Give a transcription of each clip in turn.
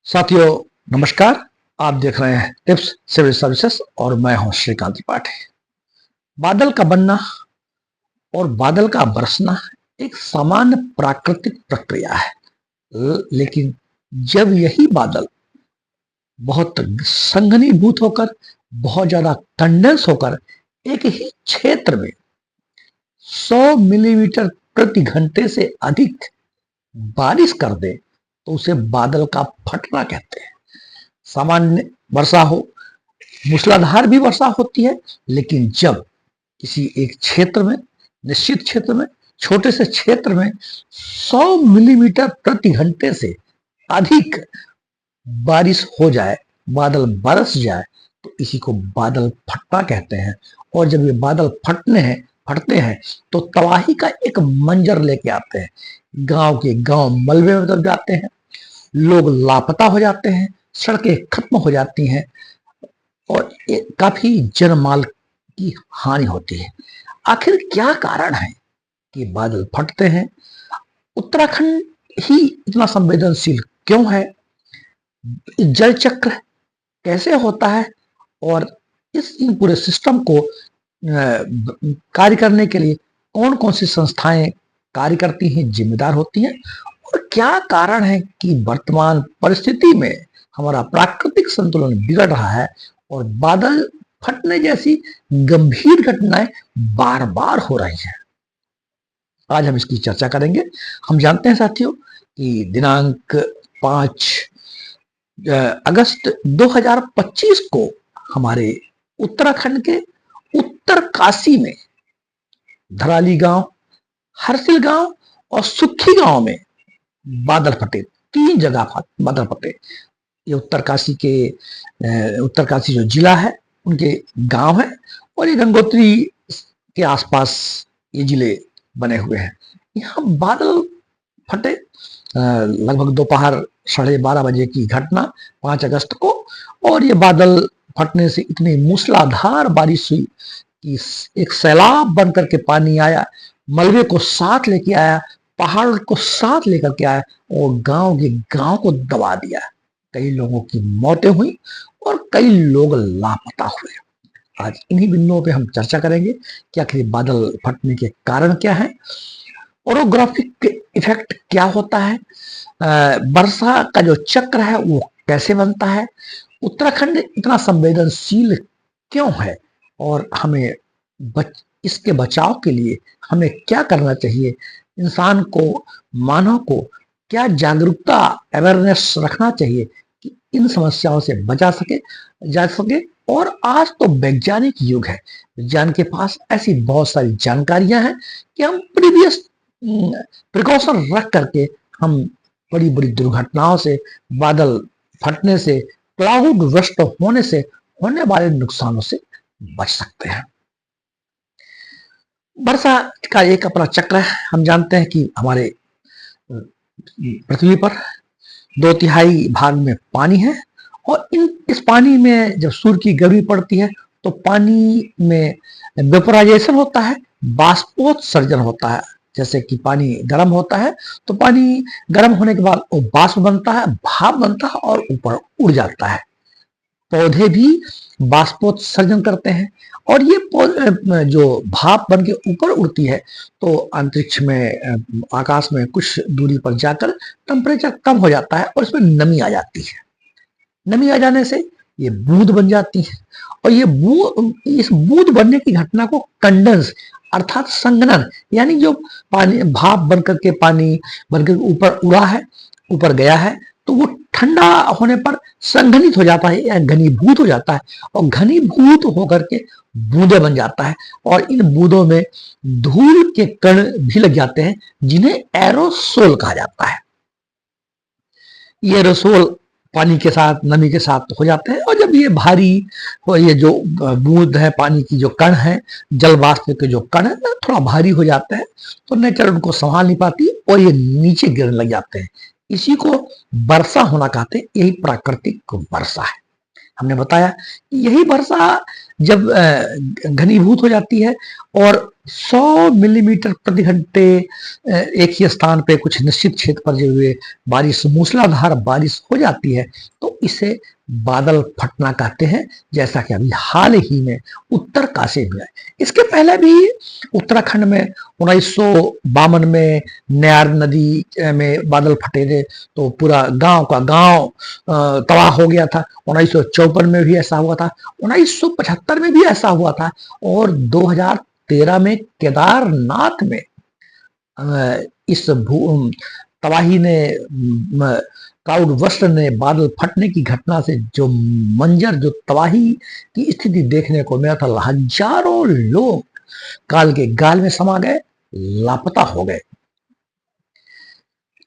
साथियों नमस्कार। आप देख रहे हैं टिप्स सिविल सर्विसेज और मैं हूं श्रीकांत त्रिपाठी। बादल का बनना और बादल का बरसना एक सामान्य प्राकृतिक प्रक्रिया है। लेकिन जब यही बादल बहुत संघनीभूत होकर बहुत ज्यादा कंडेंस होकर एक ही क्षेत्र में 100 मिलीमीटर प्रति घंटे से अधिक बारिश कर दे तो उसे बादल का फटना कहते हैं। सामान्य वर्षा हो, मूसलाधार भी वर्षा होती है, लेकिन जब किसी एक क्षेत्र में, निश्चित क्षेत्र में, छोटे से क्षेत्र में 100 मिलीमीटर प्रति घंटे से अधिक बारिश हो जाए, बादल बरस जाए, तो इसी को बादल फटना कहते हैं। और जब ये बादल फटते हैं तो तबाही का एक मंजर लेके आते हैं। गांव के गांव मलबे में बदल जाते हैं, लोग लापता हो जाते हैं, सड़कें खत्म हो जाती हैं और काफी जनमाल की हानि होती है। आखिर क्या कारण है कि बादल फटते हैं? उत्तराखंड ही इतना संवेदनशील क्यों है? जल चक्र कैसे होता है? और इन पूरे सिस्टम को कार्य करने के लिए कौन कौन सी संस्थाएं कार्य करती हैं, जिम्मेदार होती हैं? और क्या कारण है कि वर्तमान परिस्थिति में हमारा प्राकृतिक संतुलन बिगड़ रहा है और बादल फटने जैसी गंभीर घटनाएं बार बार हो रही हैं? आज हम इसकी चर्चा करेंगे। हम जानते हैं साथियों कि दिनांक 5 अगस्त 2025 को हमारे उत्तराखंड के उत्तरकाशी में धराली गांव, हरसिल गांव और सुखी गांव में बादल फटे। 3 जगह बादल फटे। ये उत्तरकाशी जो जिला है उनके गांव है और ये गंगोत्री के आसपास ये जिले बने हुए हैं। यहाँ बादल फटे लगभग दोपहर 12:30 बजे की घटना 5 अगस्त को। और ये बादल फटने से इतनी मूसलाधार बारिश हुई कि एक सैलाब बन करके पानी आया, मलबे को साथ लेके आया, पहाड़ को साथ लेकर के आया और गांव के गांव को दबा दिया। कई लोगों की मौतें हुई और कई लोग लापता हुए। आज इन्हीं बिंदुओं पे हम चर्चा करेंगे कि आखिर बादल फटने के कारण क्या है, ओरोग्राफिक इफेक्ट क्या होता है, वर्षा का जो चक्र है वो कैसे बनता है, उत्तराखंड इतना संवेदनशील क्यों है और हमें इसके बचाव के लिए हमें क्या करना चाहिए, इंसान को, मानव को क्या जागरूकता, अवेयरनेस रखना चाहिए कि इन समस्याओं से जा सके। और आज तो वैज्ञानिक युग है, विज्ञान के पास ऐसी बहुत सारी जानकारियां हैं कि हम प्रीवियस प्रिकॉशन रख करके हम बड़ी बड़ी दुर्घटनाओं से, बादल फटने से, क्लाउड बर्स्ट होने से होने वाले नुकसानों से बच सकते हैं। वर्षा का एक अपना चक्र है। हम जानते हैं कि हमारे पृथ्वी पर 2/3 भाग में पानी है और इस पानी में जब सूर्य की गर्मी पड़ती है तो पानी में वेपोराइजेशन होता है, बाष्पोत्सर्जन होता है। जैसे कि पानी गर्म होता है तो पानी गर्म होने के बाद वो बाष्प बनता है, भाप बनता है और ऊपर उड़ जाता है। पौधे भी बाष्पोत्सर्जन करते हैं और ये जो भाप बन के ऊपर उड़ती है तो अंतरिक्ष में, आकाश में कुछ दूरी पर जाकर टेम्परेचर कम हो जाता है और इसमें नमी आ जाती है। नमी आ जाने से ये बूंद बन जाती है और इस बूंद बनने की घटना को कंडेंस अर्थात संघनन, यानी जो पानी भाप बनकर के पानी बनकर ऊपर उड़ा है, ऊपर गया है, तो वो ठंडा होने पर संघनित हो जाता है या घनीभूत हो जाता है और घनीभूत होकर के बूंदे बन जाता है और इन बूंदों में धूल के कण भी लग जाते हैं जिन्हें एरोसोल कहा जाता है। ये एरोसोल पानी के साथ, नमी के साथ हो जाते हैं और जब ये भारी, ये जो बूंद है, पानी की जो कण है, जल वाष्प के जो कण है ना, थोड़ा भारी हो जाते हैं तो नेचर उनको संभाल नहीं पाती और ये नीचे गिरने लग जाते हैं। इसी को वर्षा होना कहते हैं। यही प्राकृतिक वर्षा है। हमने बताया कि यही वर्षा जब घनीभूत हो जाती है और 100 मिलीमीटर प्रति घंटे एक ही स्थान पे कुछ निश्चित क्षेत्र पर जो हुए बारिश, मूसलाधार बारिश हो जाती है, तो इसे बादल फटना कहते हैं, जैसा कि अभी हाल ही में उत्तरकाशी में। इसके पहले भी उत्तराखंड में 1952 में नयार नदी में बादल फटे थे, तो पूरा गांव का गांव तबाह हो गया था। 1954 में भी ऐसा हुआ था, 1975 में भी ऐसा हुआ था, और 2013 में केदारनाथ में इस तबाही ने क्लाउड बस्ट ने बादल फटने की घटना से जो मंजर, जो तबाही की स्थिति देखने को मिला था, हजारों लोग काल के गाल में समा गए, लापता हो गए।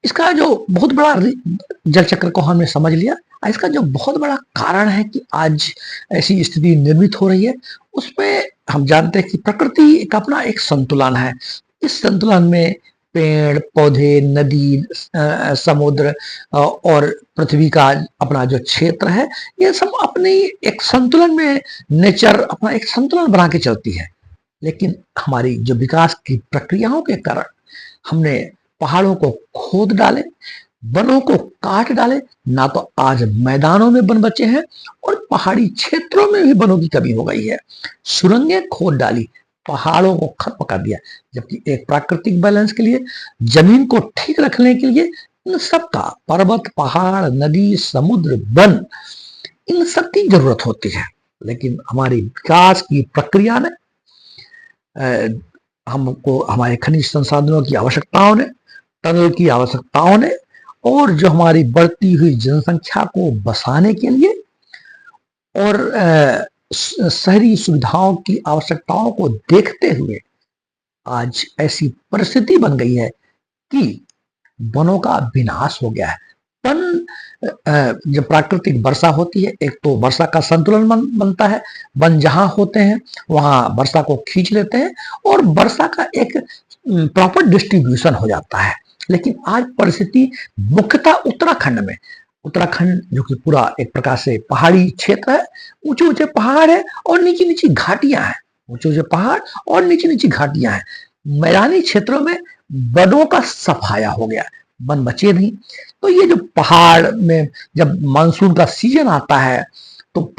इसका जो बहुत बड़ा जल चक्र को हमने समझ लिया, इसका जो बहुत बड़ा कारण है कि आज ऐसी स्थिति निर्मित हो रही है, उसमें हम जानते हैं कि प्रकृति का अपना एक संतुलन है। इस संतुलन में पेड़ पौधे, नदी, समुद्र और पृथ्वी का अपना जो क्षेत्र है, ये सब अपनी एक संतुलन में, नेचर अपना एक संतुलन बना के चलती है। लेकिन हमारी जो विकास की प्रक्रियाओं के कारण हमने पहाड़ों को खोद डाले, वनों को काट डाले, ना तो आज मैदानों में वन बचे हैं और पहाड़ी क्षेत्रों में भी वनों की कमी हो गई है। सुरंगें खोद डाली, पहाड़ों को खत्म कर दिया, जबकि एक प्राकृतिक बैलेंस के लिए, जमीन को ठीक रखने के लिए इन सबका, पर्वत, पहाड़, नदी, समुद्र, वन, इन सब की जरूरत होती है। लेकिन हमारी विकास की प्रक्रिया ने हमको हमारे खनिज संसाधनों की आवश्यकताओं ने, टनल की आवश्यकताओं ने, और जो हमारी बढ़ती हुई जनसंख्या को बसाने के लिए और शहरी सुविधाओं की आवश्यकताओं को देखते हुए आज ऐसी परिस्थिति बन गई है कि वनों का विनाश हो गया है। वन, जब प्राकृतिक वर्षा होती है, एक तो वर्षा का संतुलन बनता है, वन जहां होते हैं वहां वर्षा को खींच लेते हैं और वर्षा का एक प्रॉपर डिस्ट्रीब्यूशन हो जाता है। लेकिन आज परिस्थिति मुख्यतः उत्तराखंड जो कि पूरा एक प्रकार से पहाड़ी क्षेत्र है, ऊंचे ऊंचे पहाड़ है और नीची नीची घाटियां हैं, ऊंचे ऊंचे पहाड़ और नीची नीची घाटियां हैं। मैदानी क्षेत्रों में वनों का सफाया हो गया, वन बचे नहीं। तो ये जो पहाड़ में जब मानसून का सीजन आता है, तो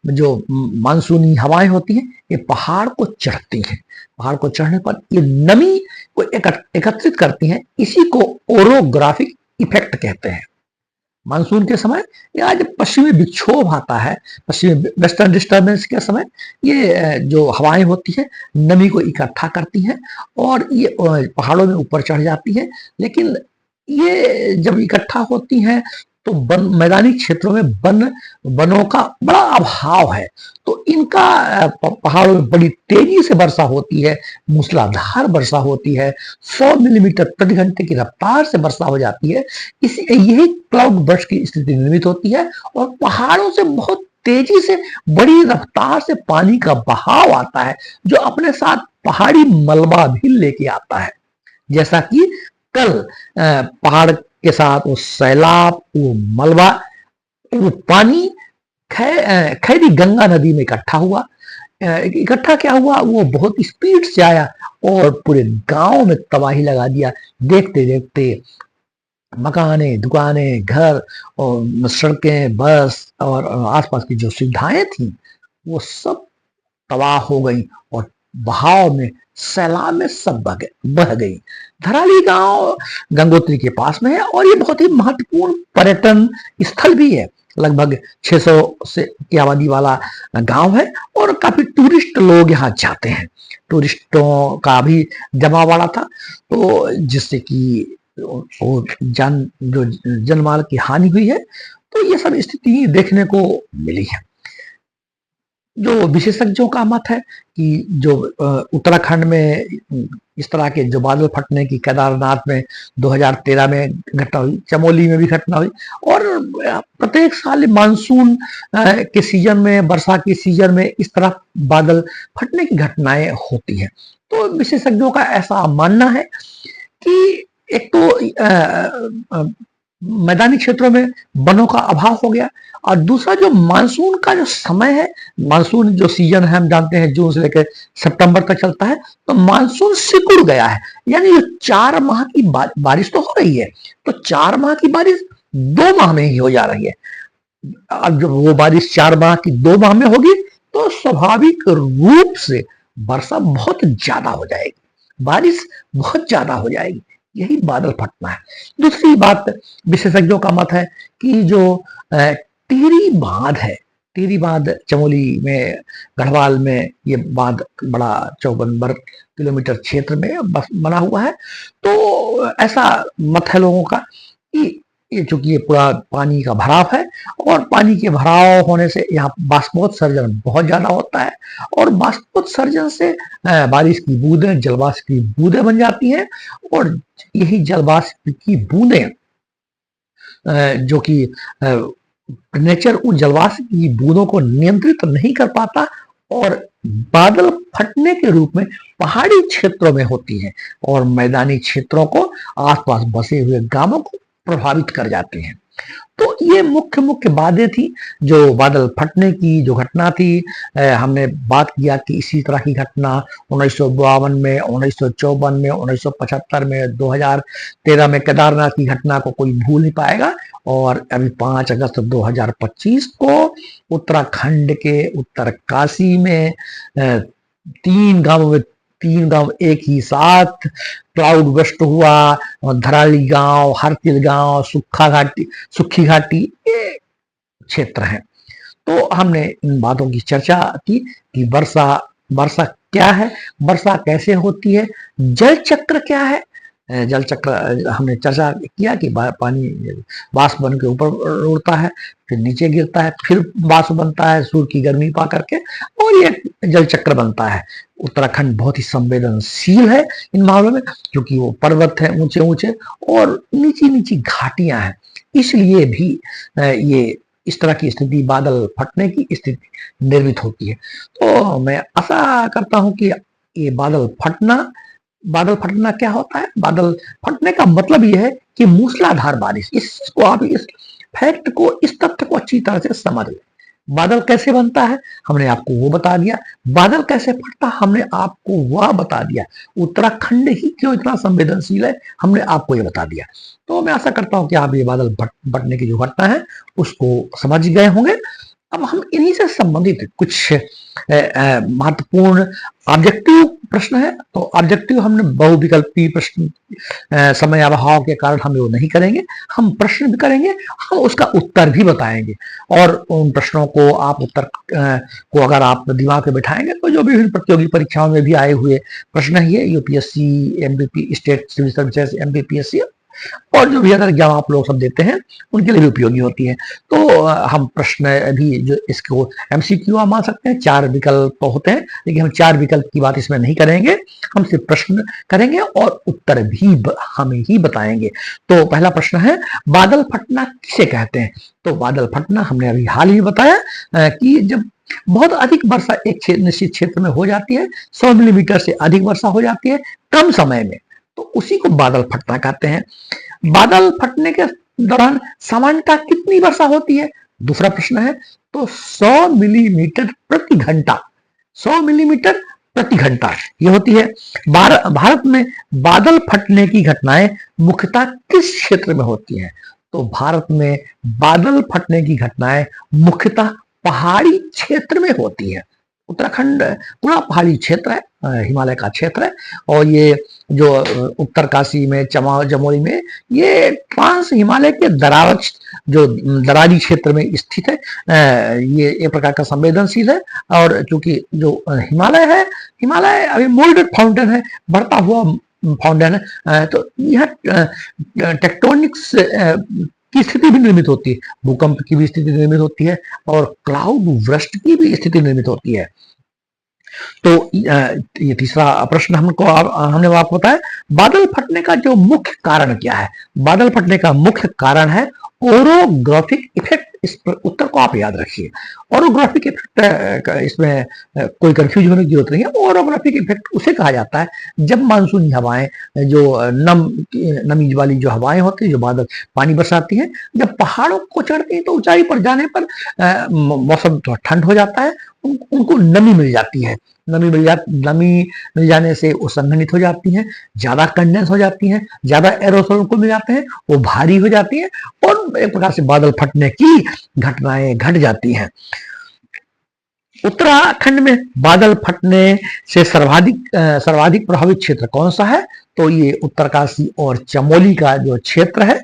जो मानसूनी हवाएं होती हैं, ये पहाड़ को चढ़ती हैं। पहाड़ को चढ़ने पर ये नमी को एकत्रित करती हैं। इसी को ओरोग्राफिक इफेक्ट कहते हैं। मानसून के समय या जब पश्चिमी विक्षोभ आता है, पश्चिमी वेस्टर्न डिस्टर्बेंस के समय, ये जो हवाएं होती हैं नमी को इकट्ठा करती हैं और ये पहाड़ों में ऊपर चढ़ जाती हैं। लेकिन ये जब इकट्ठा होती हैं तो मैदानी क्षेत्रों में वनों का बड़ा अभाव है, तो इनका पहाड़ों में बड़ी तेजी से वर्षा होती है, मूसलाधार वर्षा होती है, 100 मिलीमीटर प्रति घंटे की रफ्तार से वर्षा हो जाती है। यही क्लाउड बर्स्ट की स्थिति निर्मित होती है और पहाड़ों से बहुत तेजी से, बड़ी रफ्तार से पानी का बहाव आता है, जो अपने साथ पहाड़ी मलबा भी लेके आता है। जैसा कि कल पहाड़ के साथ वो सैलाब, वो मलबा, वो पानी खैरी गंगा नदी में इकट्ठा हुआ। इकट्ठा क्या हुआ, वो बहुत स्पीड से आया और पूरे गांव में तबाही लगा दिया। देखते देखते मकाने, दुकानें, घर और सड़कें, बस और आसपास की जो सुविधाएं थी, वो सब तबाह हो गई और बहाव में, सैलाब में सब बह गई। धराली गांव गंगोत्री के पास में है और ये बहुत ही महत्वपूर्ण पर्यटन स्थल भी है। लगभग 600 से की आबादी वाला गांव है और काफी टूरिस्ट लोग यहाँ जाते हैं। टूरिस्टों का भी जमावड़ा था, तो जिससे कि जो जनमाल की हानि हुई है। तो ये सब स्थिति देखने को मिली है। जो विशेषज्ञों का मत है कि जो उत्तराखंड में इस तरह के जो बादल फटने की, केदारनाथ में 2013 में घटना हुई, चमोली में भी घटना हुई, और प्रत्येक साल मानसून के सीजन में, वर्षा के सीजन में इस तरह बादल फटने की घटनाएं होती हैं। तो विशेषज्ञों का ऐसा मानना है कि एक तो मैदानी क्षेत्रों में वनों का अभाव हो गया। और दूसरा जो मानसून का जो समय है, मानसून जो सीजन है हम जानते हैं जून से लेकर सितंबर तक चलता है, तो मानसून सिकुड़ गया है। यानी जो 4 माह की बारिश तो हो रही है, तो 4 माह की बारिश 2 माह में ही हो जा रही है। अब जब वो बारिश 4 माह की 2 माह में होगी तो स्वाभाविक रूप से वर्षा बहुत ज्यादा हो जाएगी, बारिश बहुत ज्यादा हो जाएगी। यही बादल फटना है। दूसरी बात, विशेषज्ञों का मत है कि जो टिहरी बांध है, टिहरी बांध चमोली में, गढ़वाल में, ये बांध बड़ा 54 किलोमीटर क्षेत्र में बना हुआ है। तो ऐसा मत है लोगों का कि ये चूंकि ये पूरा पानी का भराव है, और पानी के भराव होने से यहाँ बाष्पोत्सर्जन बहुत ज्यादा होता है, और बाष्पोत्सर्जन से बारिश की बूंदें, जलवाष्प की बूंदें बन जाती हैं। और यही जलवाष्प की बूंदें जो कि नेचर उन जलवाष्प की बूंदों को नियंत्रित नहीं कर पाता, और बादल फटने के रूप में पहाड़ी क्षेत्रों में होती हैं, और मैदानी क्षेत्रों को, आसपास बसे हुए गांवों को प्रभावित कर जाते हैं। तो ये मुख्य मुख्य बातें थी जो बादल फटने की जो घटना थी। हमने बात किया कि इसी तरह की घटना 1952 में, 1954 में, 1975 में, 2013 में केदारनाथ की घटना को कोई भूल नहीं पाएगा। और अभी 5 अगस्त 2025 को उत्तराखंड के उत्तरकाशी में 3 गांव एक ही साथ क्लाउड बस्ट हुआ। धराली गांव, हरतिल गांव, सुखी घाटी ये क्षेत्र हैं। तो हमने इन बातों की चर्चा की कि वर्षा क्या है, वर्षा कैसे होती है, जल चक्र क्या है। जल चक्र हमने चर्चा किया कि पानी वाष्प बन के ऊपर उड़ता है, फिर नीचे गिरता है, फिर वाष्प बनता है सूर्य की गर्मी पा करके, और ये जल चक्र बनता है। उत्तराखंड बहुत ही संवेदनशील है इन मामलों में, क्योंकि वो पर्वत है ऊंचे ऊंचे और नीची नीची घाटियां हैं, इसलिए भी ये इस तरह की स्थिति, बादल फटने की स्थिति निर्मित होती है। तो मैं आशा करता हूं कि ये बादल फटना क्या होता है। बादल फटने का मतलब यह है कि मूसलाधार बारिश। इसको आप इस फैक्ट को, इस तथ्य को अच्छी तरह से समझ लें। बादल कैसे बनता है हमने आपको वो बता दिया, बादल कैसे फटता हमने आपको वह बता दिया, उत्तराखंड ही क्यों इतना संवेदनशील है हमने आपको ये बता दिया। तो मैं आशा करता हूं कि आप ये बादल फटने की जो घटना है उसको समझ गए होंगे। अब हम इन्हीं से संबंधित कुछ महत्वपूर्ण ऑब्जेक्टिव प्रश्न है, तो ऑब्जेक्टिव हमने बहुविकल्पी प्रश्न, समय अभाव के कारण हम वो नहीं करेंगे। हम प्रश्न भी करेंगे, हम उसका उत्तर भी बताएंगे, और उन प्रश्नों को आप उत्तर को अगर आप दिमाग में बैठाएंगे तो जो विभिन्न प्रतियोगी परीक्षाओं में भी आए हुए प्रश्न है, UPSC, MPP, state civil services, MPPSC, और जो भी अदर एग्जाम आप लोग सब देते हैं उनके लिए भी उपयोगी होती है। तो हम प्रश्न भी जो इसको एमसीक्यू आप मान सकते हैं, 4 विकल्प होते हैं, लेकिन हम 4 विकल्प की बात इसमें नहीं करेंगे, हम सिर्फ प्रश्न करेंगे और उत्तर भी हम ही बताएंगे। तो पहला प्रश्न है, बादल फटना किसे कहते हैं। तो बादल फटना हमने अभी हाल ही बताया कि जब बहुत अधिक वर्षा एक निश्चित क्षेत्र में हो जाती है, 100 मिलीमीटर से अधिक वर्षा हो जाती है कम समय में, तो उसी को बादल फटना कहते हैं। बादल फटने के दौरान सामान्यतः कितनी वर्षा होती है। दूसरा प्रश्न है, तो 100 मिलीमीटर प्रति घंटा, 100 मिलीमीटर प्रति घंटा ये होती है। भारत में बादल फटने की घटनाएं मुख्यतः किस क्षेत्र में होती हैं। तो भारत में बादल फटने की घटनाएं मुख्यतः पहाड़ी क्षेत्र में होती है। उत्तराखंड पूरा पहाड़ी क्षेत्र है, हिमालय का क्षेत्र है, और ये जो उत्तरकाशी में, जमोई में, ये ट्रांस हिमालय के दरारी क्षेत्र में स्थित है। ये एक प्रकार का संवेदनशील है, और क्योंकि जो हिमालय अभी मोल्डेड फाउंटेन है, बढ़ता हुआ फाउंटेन है, तो यह टेक्टोनिक्स की स्थिति भी निर्मित होती है, भूकंप की भी स्थिति निर्मित होती है, और क्लाउड वृष्टि की भी स्थिति निर्मित होती है। तो ये तीसरा प्रश्न हमने आपको बताया। बादल फटने का जो मुख्य कारण क्या है। बादल फटने का मुख्य कारण है ओरोग्राफिक इफेक्ट इस उत्तर को आप याद रखिए। ओरोग्राफिक इफेक्ट इसमें कोई कंफ्यूज होने की जरूरत नहीं है। ओरोग्राफिक इफेक्ट उसे कहा जाता है जब मानसूनी हवाएं, जो नमी वाली जो हवाएं होती है, जो बादल पानी बरसाती हैं, जब पहाड़ों को चढ़ती हैं तो ऊंचाई पर जाने पर मौसम थोड़ा ठंड हो जाता है, उनको नमी मिल जाती है। नमी मिल जाने से वो संघनित हो जाती हैं, ज्यादा कंडेंस हो जाती हैं, ज्यादा एरोसोल को मिल जाते हैं, वो भारी हो जाती हैं और एक प्रकार से बादल फटने की घटनाएं घट जाती हैं। उत्तराखंड में बादल फटने से सर्वाधिक प्रभावित क्षेत्र कौन सा है? तो ये उत्तरकाशी और चमोली का जो क्षेत्र है,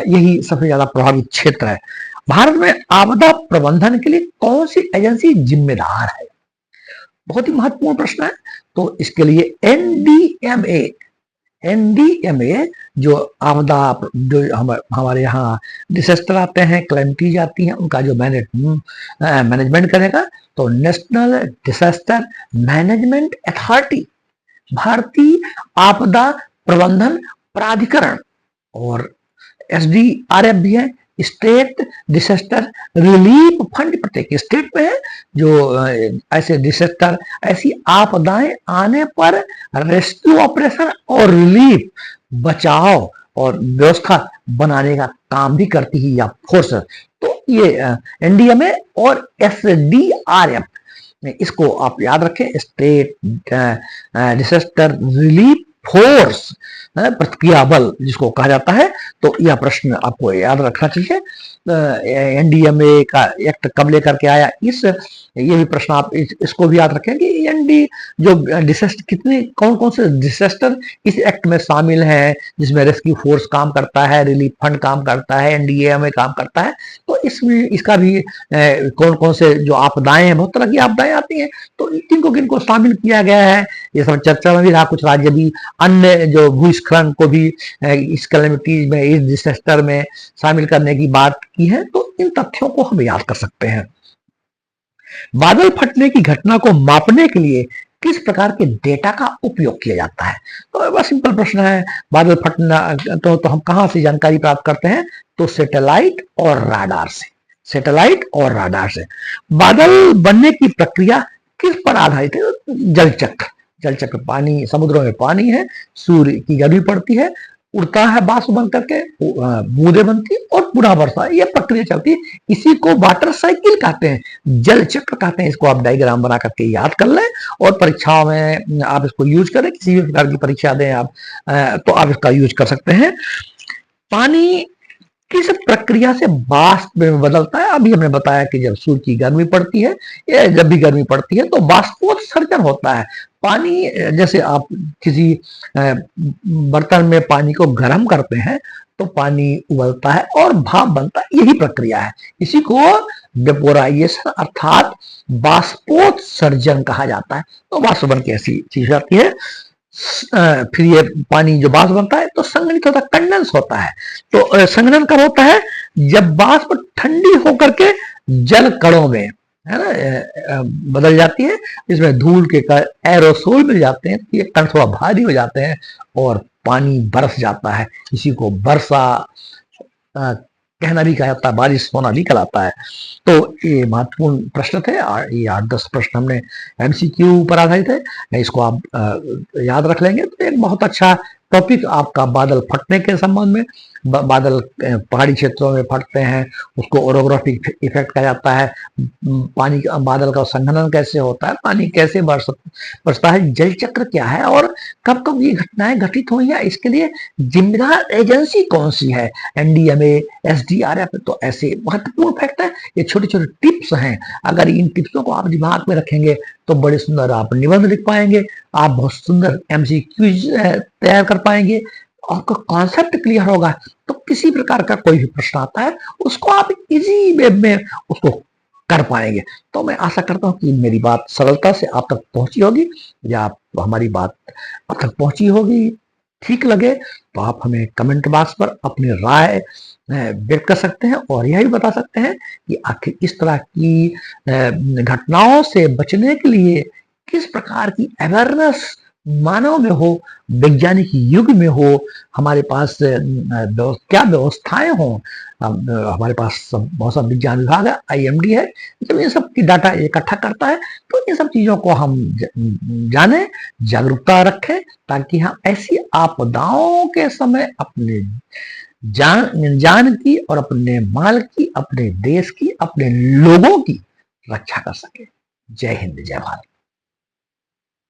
यही सबसे ज्यादा प्रभावित क्षेत्र है। भारत में आपदा प्रबंधन के लिए कौन सी एजेंसी जिम्मेदार है? बहुत ही महत्वपूर्ण प्रश्न है। तो इसके लिए एनडीएमए जो आपदा, जो हमारे यहाँ डिसेस्टर आते हैं, क्लैमिटीज आती हैं, उनका जो मैनेजमेंट करेगा, तो नेशनल डिसेस्टर मैनेजमेंट अथॉरिटी, भारतीय आपदा प्रबंधन प्राधिकरण, और एसडीआरएफ भी है, स्टेट डिसेस्टर रिलीफ फंड। प्रत्येक स्टेट में है जो ऐसे डिसेस्टर, ऐसी आपदाएं आने पर रेस्क्यू ऑपरेशन और रिलीफ, बचाव और व्यवस्था बनाने का काम भी करती है या फोर्स। तो ये एनडीएमए और एसडीआरएफ, इसको आप याद रखें, स्टेट डिसेस्टर रिलीफ फोर्स, प्रतिक्रिया बल जिसको कहा जाता है। तो यह प्रश्न आपको याद रखना चाहिए। एनडीएमए का एक्ट कब लेकर के आया, ये भी प्रश्न आप इसको भी याद रखें कि एनडी जो डिसेस्टर, कितने कौन कौन से डिसेस्टर इस एक्ट में शामिल हैं, जिसमें रेस्क्यू फोर्स काम करता है, रिलीफ फंड काम करता है, एनडीएमए काम करता है। तो इसमें इसका भी कौन कौन से जो आपदाएं हैं, बहुत तरह की आपदाएं आती हैं, तो किनको शामिल किया गया है, ये सब चर्चा में भी रहा। कुछ राज्य भी अन्य जो भूस्खलन को भी इस कैलेमिटी में, इस डिसेस्टर में शामिल करने की बात की है। तो इन तथ्यों को हम याद कर सकते हैं। बादल फटने की घटना को मापने के लिए किस प्रकार के डेटा का उपयोग किया जाता है? तो बस सिंपल प्रश्न है। बादल फटना तो हम कहां से जानकारी प्राप्त करते हैं? तो सैटेलाइट और राडार से। सैटेलाइट और राडार से। बादल बनने की प्रक्रिया किस पर आधारित है? जल चक्र। जल चक्र, पानी, समुद्रों में पानी है, सूर्य की गर्मी पड़ती है, उड़ता है बाष्प बन करके, बूंदें बनती और पुनः वर्षा, ये प्रक्रिया चलती है। इसी को वाटर साइकिल कहते हैं, जल चक्र कहते हैं। इसको आप डायग्राम बना करके याद कर लें और परीक्षाओं में आप इसको यूज करें। किसी भी प्रकार की परीक्षा दें आप, तो आप इसका यूज कर सकते हैं। पानी किस प्रक्रिया से वाष्प में बदलता है? अभी हमने बताया कि जब सूर्य की गर्मी पड़ती है, या जब भी गर्मी पड़ती है, तो वाष्पोत्सर्जन होता है। पानी, जैसे आप किसी बर्तन में पानी को गर्म करते हैं तो पानी उबलता है और भाप बनता है, यही प्रक्रिया है। इसी को वेपोराइजेशन अर्थात वाष्पोत्सर्जन कहा जाता है। तो वाष्प बन के ऐसी चीज आती है। फिर ये पानी जो वाष्प बनता है तो संघनित होता है, कंडेंस होता है। तो संघनन कब होता है? जब वाष्प ठंडी होकर के जल कणों में, है ना, बदल जाती है, इसमें धूल के एरोसोल मिल जाते हैं, ये कण थोड़ा भारी हो जाते हैं और पानी बरस जाता है। इसी को वर्षा कहना भी कहा जाता है, बारिश होना भी कहलाता है। तो ये महत्वपूर्ण प्रश्न थे। ये 8-10 प्रश्न हमने एमसीक्यू पर आधारित है, इसको आप याद रख लेंगे तो एक बहुत अच्छा टॉपिक आपका बादल फटने के संबंध में। बादल पहाड़ी क्षेत्रों में फटते हैं, उसको ओरोग्राफिक इफेक्ट कहा जाता है। पानी का, बादल का संघनन कैसे होता है, पानी कैसे बरसता है, जल चक्र क्या है और कब कब ये घटनाएं घटित हुई हैं, इसके लिए जिम्मेदार एजेंसी कौन सी है, एनडीएमए, एसडीआरएफ। तो ऐसे महत्वपूर्ण फैक्ट है, ये छोटे छोटे टिप्स हैं। अगर इन टिप्सों को आप दिमाग में रखेंगे तो बड़े सुंदर आप निबंध लिख पाएंगे, आप बहुत सुंदर एमसीक्यूज तैयार कर पाएंगे, आपका कॉन्सेप्ट क्लियर होगा। तो किसी प्रकार का कोई भी प्रश्न आता है उसको आप इजी वे में उसको कर पाएंगे। तो मैं आशा करता हूं कि मेरी बात सरलता से आप तक पहुंची होगी, या हमारी बात आप तक पहुंची होगी। ठीक लगे तो आप हमें कमेंट बॉक्स पर अपनी राय व्यक्त कर सकते हैं और यह भी बता सकते हैं कि आखिर इस तरह की घटनाओं से बचने के लिए किस प्रकार की अवेयरनेस मानव में हो, वैज्ञानिक युग में हो, हमारे पास क्या व्यवस्थाएं हों, हमारे पास मौसम विज्ञान विभाग है, IMD है, जब ये सब की डाटा इकट्ठा करता है तो इन सब चीजों को हम जाने, जागरूकता रखें, ताकि हम ऐसी आपदाओं के समय अपने जान की और अपने माल की, अपने देश की, अपने लोगों की रक्षा कर सके। जय हिंद, जय भारत।